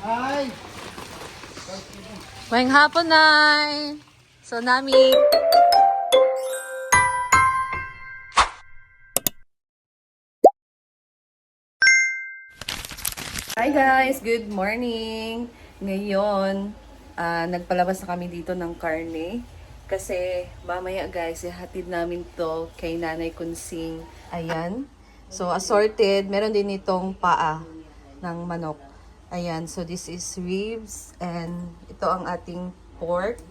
Ay! Ngayong hapon, Nay. So, nami. Hi guys! Good morning! Ngayon, nagpalabas na kami dito ng karne. Kasi mamaya guys, ihatid namin to kay Nanay Kunsing. Ayan. So, assorted. Meron din itong paa ng manok. Ayan. So, this is ribs. And ito ang ating pork.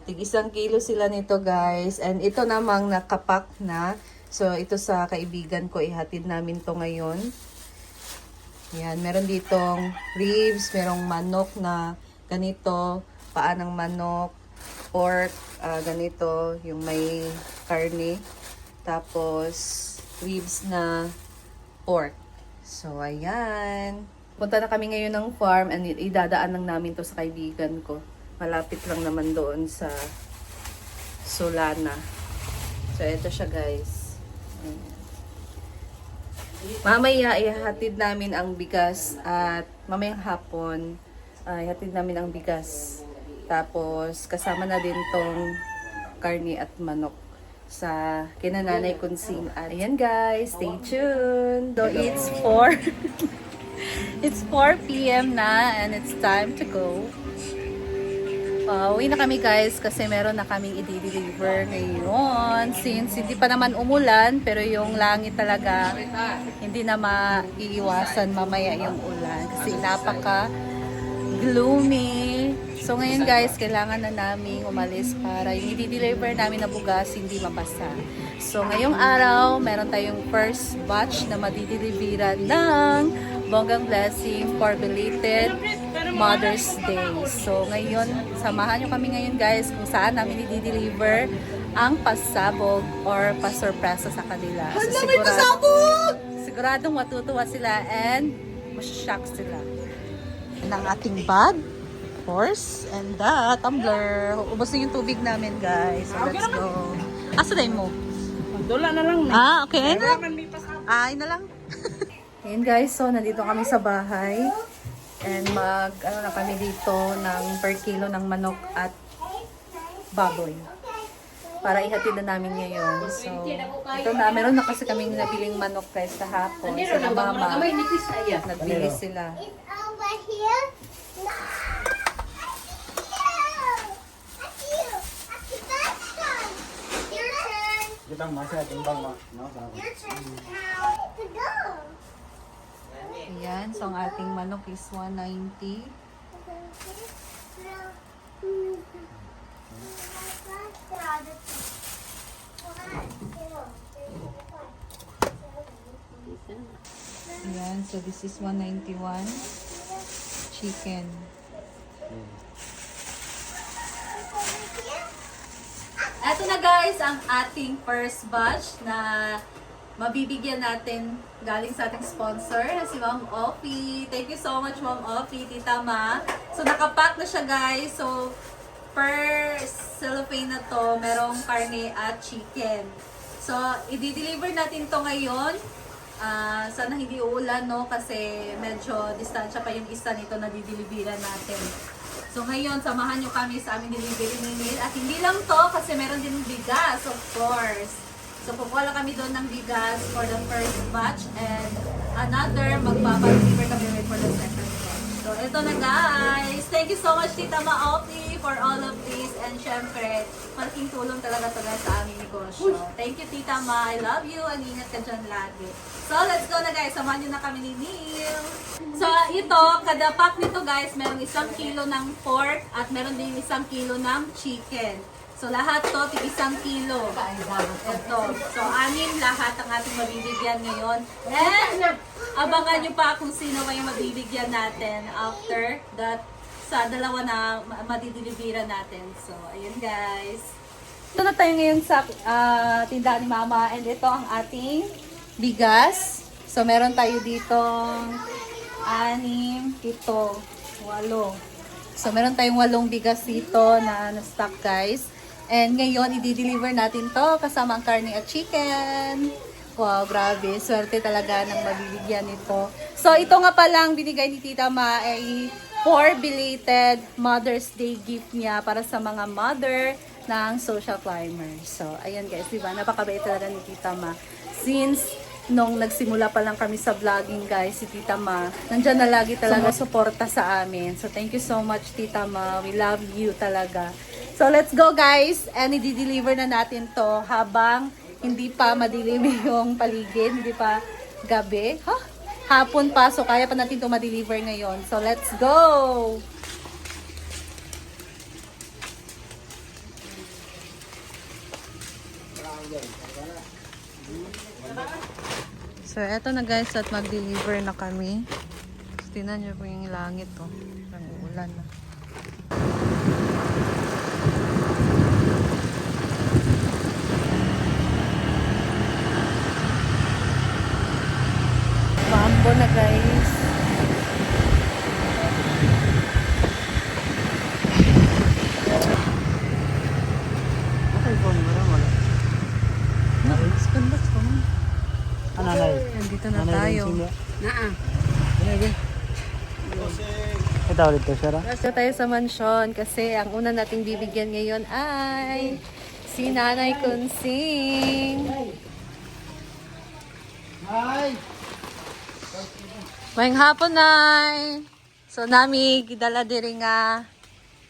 Tig 1 kilo sila nito guys. And ito namang nakapak na. So, ito sa kaibigan ko. Ihatid namin to ngayon. Yan, meron ditong ribs, merong manok na ganito, paa ng manok, pork, ganito, yung may karne, tapos ribs na pork. So, ayan. Punta na kami ngayon ng farm and idadaan lang namin to sa kaibigan ko. Malapit lang naman doon sa Solana. So, ito siya guys. Ayan. Mamaya ihatid namin ang bigas at mamayang hapon ihatid namin ang bigas. Tapos kasama na din tong karne at manok sa kinananay Kunsing. Ayan guys, stay tuned. So it's 4 it's 4 p.m. na and it's time to go. Uwi na kami guys kasi meron na kaming i-deliver ngayon. Since hindi pa naman umulan pero yung langit talaga hindi na maiiwasan mamaya yung ulan kasi napaka gloomy. So ngayon guys, kailangan na namin umalis para yung i-deliver namin na bugas hindi mabasa. So ngayong araw, meron tayong first batch na madideliveran ng Bonggang Blessing for belated Mother's Day. So ngayon, samahan nyo kami ngayon guys kung saan namin i-deliver ang pasabog or pasurpresa sa kanila. So, siguradong matutuwa sila and masashock sila. Ng ating bag, of course, and the tumbler. Ubos na yung tubig namin guys. So let's go. Asa na mo? Magdula na lang. Okay. Ay na lang. Ayan guys, so nandito kami sa bahay. And na kami dito ng per kilo ng manok at baboy. Para ihatid na namin ngayon. So, ito na, meron na kasi kaming nabiling manok guys kahapon. So, na mama, nagbili sila. Kitang masa, timbang ma. Ayan, so ang ating manok is 190. Ayan, so this is 191 chicken. Eto na guys, ang ating first batch na mabibigyan natin galing sa ating sponsor na si Ma'am Offie. Thank you so much Ma'am Offie, Tita Ma. So nakapack na siya guys. So per cellophane na to, merong karne at chicken. So i-deliver natin to ngayon. Sana hindi uulan no kasi medyo distansya pa yung isa nito na dideliveran natin. So ngayon, samahan nyo kami sa aming delivery ni Neil. At hindi lang to kasi meron din bigas, of course. So, pupuha lang kami doon ng bigas for the first batch and another magpapa-deliver kami rin for the second batch. So, ito na guys. Thank you so much Tita Maopi for all of this and syempre, malaking tulong talaga to guys sa aming negosyo. Thank you Tita Ma. I love you and ingat ka dyan lagi. So, let's go na guys. Samahan nyo na kami ni Neil. So, ito, kada pack nito guys, meron 1 kilo ng pork at meron din 1 kilo ng chicken. So, lahat to, tig 1 kilo. Ito. So, 6 lahat ang ating mabibigyan ngayon. And, abangan nyo pa kung sino ba yung mabibigyan natin after that sa dalawa na madideliveran natin. So, ayun guys. Ito na tayo ngayon sa tindahan ni Mama. And ito ang ating bigas. So, meron tayo dito 6, 7, 8. So, meron tayong 8 bigas dito na na-stock guys. And ngayon, i-deliver natin to kasama ang karne at chicken. Wow, grabe. Swerte talaga ng mabibigyan nito. So, ito nga palang binigay ni Tita Ma ay for belated Mother's Day gift niya para sa mga mother ng social climber. So, ayan guys, diba? Napakabait talaga ni Tita Ma. Since nung nagsimula pa lang kami sa vlogging guys, si Tita Ma, nandyan na lagi talaga suporta sa amin. So, thank you so much Tita Ma. We love you talaga. So, let's go guys. And i-deliver na natin to habang hindi pa madilim yung paligid, hindi pa gabi. Hapon pa, so kaya pa natin ito ma-deliver ngayon. So, let's go! So, eto na guys at mag-deliver na kami. Tingnan nyo po yung langit to. Nag-uulan na. Maambo na guys. Okay, phone mo rin wala. Let's go. Ananay. Nandito na tayo. Naa. Ito ulit to, Shara. Dito tayo sa mansyon kasi ang una nating bibigyan ngayon ay si Nanay Kunsing. Hi! Mayang hapon, Nay! So, nami gidala diri nga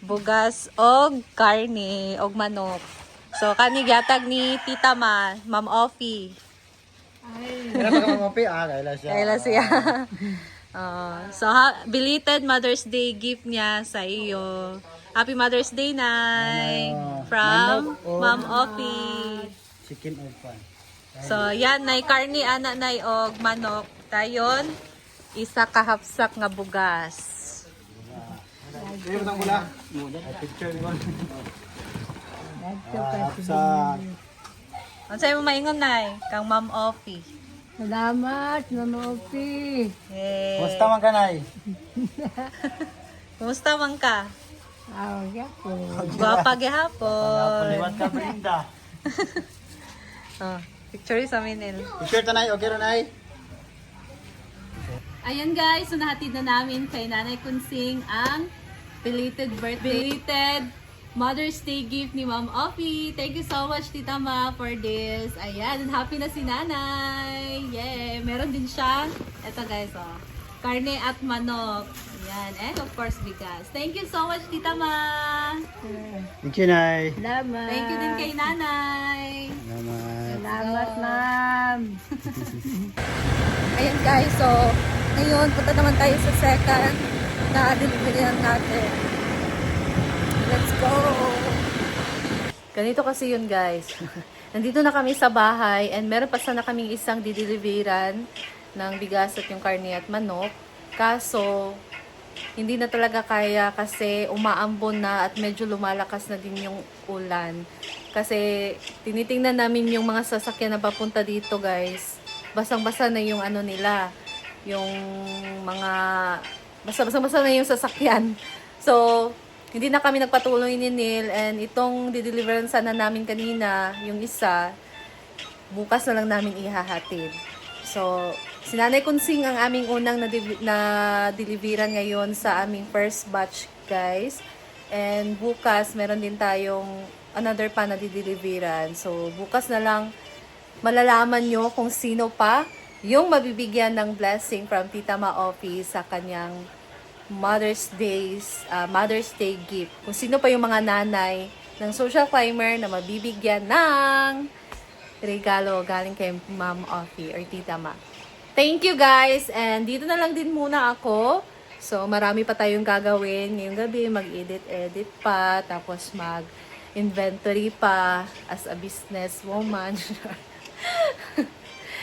bugas og karne og manok. So, kani gyatag ni Tita Ma, Ma'am Offie. Kailan pa ka mapi? Kailan siya. Kailan siya. So, belated Mother's Day gift niya sa iyo. Happy Mother's Day, Nay! From Ma'am Offie. Chicken or pan. So, yan, Nay, karni, anak, Nay, og manok. Tayon, isa kahapsak nga bugas. Picture ng mula. Picture ni Juan. Sa... Ano sa'yo mo maingon, Nay? Kang Ma'am Offie. Salamat, Mama Opi. Hey. Musta man ka, Nay? Kumusta man ka? Po. Gwapa gihapon. Liwat ka, Brenda. Picture sa minil. Picture ta, Nay. Okay rin, Nay? Ayan guys, so nahatid na namin kay Nanay Kunsing ang belated Mother's Day gift ni Ma'am Offie. Thank you so much, Tita Ma, for this. Ayan, and happy na si Nanay. Yeah, meron din siya. Ito guys, karne at manok. Ayan, and of course, bigas. Thank you so much, Tita Ma. Thank you, Nay. Salamat. Thank you din kay Nanay. Salamat. Salamat, ma'am. Ayan guys, so ngayon punta naman tayo sa second na delivery natin. Let's go! Ganito kasi yun guys. Nandito na kami sa bahay and meron pa sana kaming isang dideliveran ng bigas at yung karne at manok. Kaso, hindi na talaga kaya kasi umaambon na at medyo lumalakas na din yung ulan. Kasi tinitingnan namin yung mga sasakyan na papunta dito guys. Basang-basa na yung ano nila. Yung mga... Basa-basa na yung sasakyan. So, hindi na kami nagpatuloy ni Neil and itong dideliveran sana namin kanina, yung isa, bukas na lang namin ihahatid. So, si Nanay Kunsing ang aming unang na-deliveran ngayon sa aming first batch, guys. And bukas, meron din tayong another pa na dideliveran. So, bukas na lang malalaman nyo kung sino pa yung mabibigyan ng blessing from Tita Ma Offie sa kanyang Mother's Day gift. Kung sino pa yung mga nanay ng social climber na mabibigyan ng regalo galing kay Ma'am Offie or Tita Ma. Thank you guys, and dito na lang din muna ako. So marami pa tayong gagawin ngayong gabi, mag-edit pa, tapos mag-inventory pa as a business woman.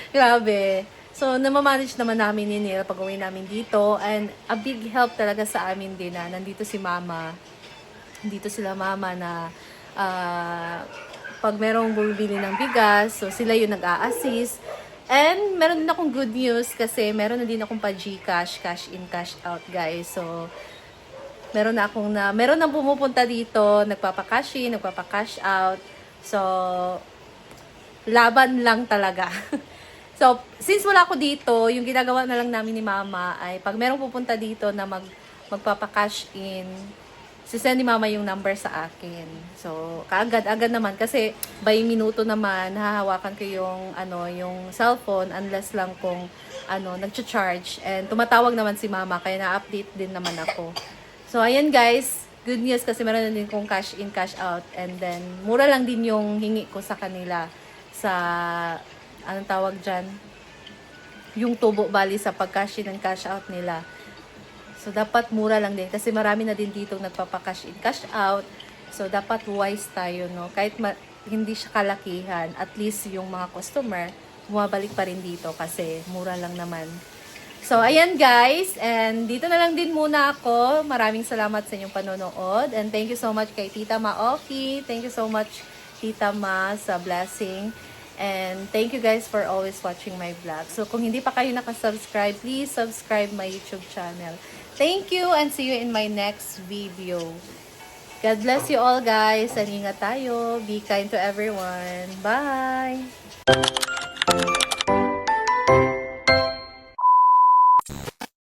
Grabe. So, namamanage naman namin ni Neil pag uwi namin dito. And a big help talaga sa amin din na nandito si Mama. Nandito sila Mama na pag merong bumibili ng bigas, so sila yung nag-a-assist. And meron din akong good news kasi meron na din akong pa-Gcash, cash in, cash out guys. So, meron na pumupunta dito, nagpapa-cash in, nagpapa-cash out. So, laban lang talaga. So, since wala ako dito, yung ginagawa na lang namin ni Mama ay pag merong pupunta dito na magpapa-cash in, sisend ni mama yung number sa akin. So, kaagad-agad naman kasi by minuto naman hahawakan ko yung yung cellphone unless lang kung nagcha-charge, and tumatawag naman si mama kaya na-update din naman ako. So, ayan guys, good news kasi meron na din kong cash in, cash out, and then mura lang din yung hingi ko sa kanila sa anong tawag dyan, yung tubo bali sa pag-cash in and cash out nila. So, dapat mura lang din. Kasi marami na din dito nagpapa-cash in, cash out. So, dapat wise tayo, no? Kahit hindi siya kalakihan, at least yung mga customer, bumabalik pa rin dito kasi mura lang naman. So, ayan guys. And dito na lang din muna ako. Maraming salamat sa inyong panonood. And thank you so much kay Tita Maoki. Thank you so much, Tita Ma, sa blessing. And thank you guys for always watching my vlog. So, kung hindi pa kayo nakasubscribe, please subscribe my YouTube channel. Thank you and see you in my next video. God bless you all guys, and ingat tayo. Be kind to everyone. Bye!